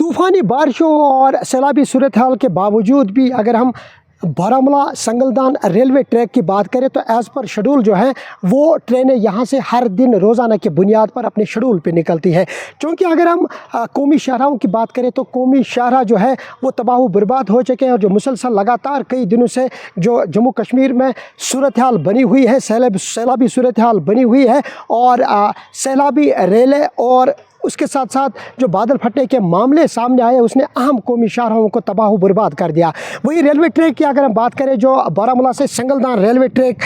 तूफ़ानी बारिशों और सैलाबी सूरत हाल के बावजूद भी अगर हम बारामूला संगलदान रेलवे ट्रैक की बात करें तो एज़ पर शेड्यूल जो है वो ट्रेनें यहाँ से हर दिन रोज़ाना की बुनियाद पर अपने शेड्यूल पे निकलती है। क्योंकि अगर हम कौमी शाहराहों की बात करें तो कौमी शाहरा जो है वो तबाह बर्बाद हो चुके हैं और जो मुसलसल लगातार कई दिनों से जो जम्मू कश्मीर में सूरत हाल बनी हुई है, सैलाबी सूरत हाल बनी हुई है और सैलाबी रेलें और उसके साथ साथ जो बादल फटने के मामले सामने आए उसने अहम कौमी शाहराहों को तबाह बर्बाद कर दिया। वही रेलवे ट्रैक की अगर हम बात करें जो बारामूला से संगलदान रेलवे ट्रैक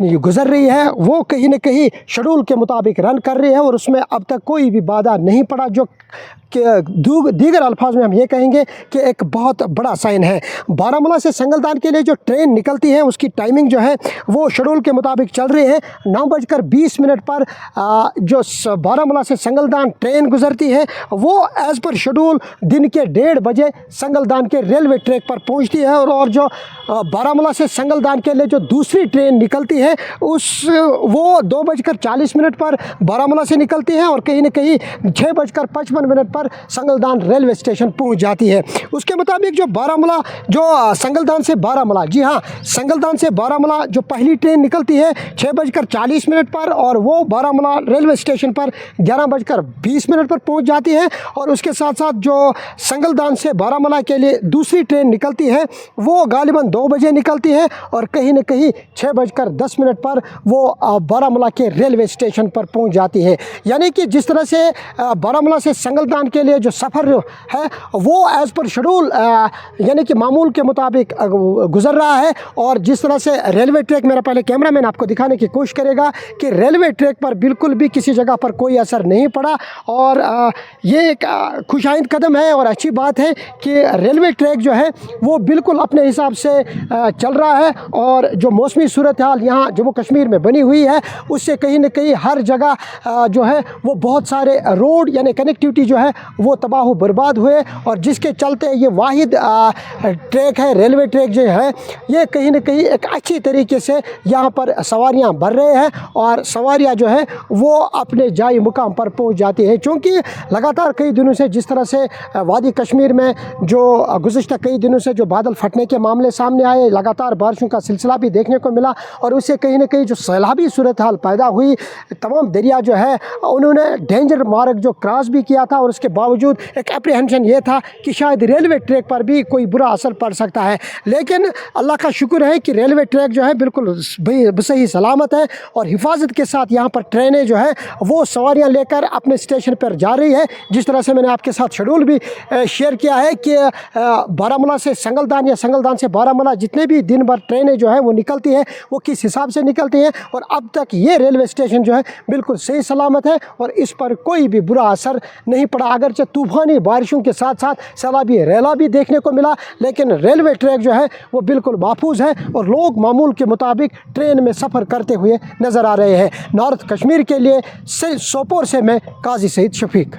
गुज़र रही है वो कहीं न कहीं शेड्यूल के मुताबिक रन कर रही है और उसमें अब तक कोई भी बाधा नहीं पड़ा, जो कि दीगर अल्फाज में हम ये कहेंगे कि एक बहुत बड़ा साइन है। बारामूला से संगलदान के लिए जो ट्रेन निकलती है उसकी टाइमिंग जो है वो शेड्यूल के मुताबिक चल रही है। 9:20 पर जो बारामूला से संगलदान ट्रेन गुजरती है वो एज़ पर शेड्यूल दिन के 1:30 बजे संगलदान के रेलवे ट्रैक पर पहुंचती है और जो बारामूला से संगलदान के लिए जो दूसरी ट्रेन निकलती है वो 2:40 पर बारामूला से निकलती है और कहीं न कहीं 6:55 पर संगलदान रेलवे स्टेशन पहुंच जाती है। उसके मुताबिक जो बारामूला जो संगलदान से बारामूला, जी हाँ, संगलदान से बारामूला जो पहली ट्रेन निकलती है 6:40 पर और वो बारामूला रेलवे स्टेशन पर 11:20 पर पहुंच जाती है। और उसके साथ साथ जो संगलदान से बारामूला के लिए दूसरी ट्रेन निकलती है वो गालिबन 2 बजे निकलती है और कहीं न कहीं 6:10 पर वो बारामूला के रेलवे स्टेशन पर पहुंच जाती है। यानी कि जिस तरह से बारामूला से संगलदान के लिए जो सफ़र है वो एज़ पर शेड्यूल यानी कि मामूल के मुताबिक गुज़र रहा है। और जिस तरह से रेलवे ट्रैक, मेरा पहले कैमरामैन आपको दिखाने की कोशिश करेगा कि रेलवे ट्रैक पर बिल्कुल भी किसी जगह पर कोई असर नहीं पड़ा और ये एक खुशाइंद कदम है और अच्छी बात है कि रेलवे ट्रैक जो है वो बिल्कुल अपने हिसाब से चल रहा है और जो मौसमी सूरत हाल यहाँ जम्मू कश्मीर में बनी हुई है उससे कहीं न कहीं हर जगह जो है वो बहुत सारे रोड यानी कनेक्टिविटी जो है वो तबाह बर्बाद हुए और जिसके चलते ये वाहिद ट्रैक है, रेलवे ट्रैक जो है ये कहीं न कहीं एक अच्छी तरीके से यहाँ पर सवारियाँ भर रहे हैं और सवारियाँ जो है वो अपने जाई मुकाम पर पहुँच जाती है। क्योंकि लगातार कई दिनों से जिस तरह से वादी कश्मीर में जो गुज़िश्ता कई दिनों से जो बादल फटने के मामले सामने आए, लगातार बारिशों का सिलसिला भी देखने को मिला और उससे कहीं न कहीं जो सैलाबी सूरत हाल पैदा हुई, तमाम दरिया जो है उन्होंने डेंजर मार्ग जो क्रॉस भी किया था और उसके बावजूद एक अप्रीहेंशन ये था कि शायद रेलवे ट्रैक पर भी कोई बुरा असर पड़ सकता है। लेकिन अल्लाह का शुक्र है कि रेलवे ट्रैक जो है बिल्कुल सही सलामत है और हिफाजत के साथ यहाँ पर ट्रेनें जो है वो सवारियाँ लेकर अपने स्टेशन पर जा रही है। जिस तरह से मैंने आपके साथ शेड्यूल भी शेयर किया है कि बारामूला से संगलदान या संगलदान से बारामूला जितने भी दिन भर ट्रेनें जो है वो निकलती हैं वो किस हिसाब से निकलती हैं और अब तक ये रेलवे स्टेशन जो है बिल्कुल सही सलामत है और इस पर कोई भी बुरा असर नहीं पड़ा। अगरचे तूफ़ानी बारिशों के साथ साथ सैलाबी रेला भी देखने को मिला लेकिन रेलवे ट्रैक जो है वो बिल्कुल महफूज है और लोग मामूल के मुताबिक ट्रेन में सफ़र करते हुए नज़र आ रहे हैं। नॉर्थ कश्मीर के लिए सोपोर से मैं काजी सईद शफीक।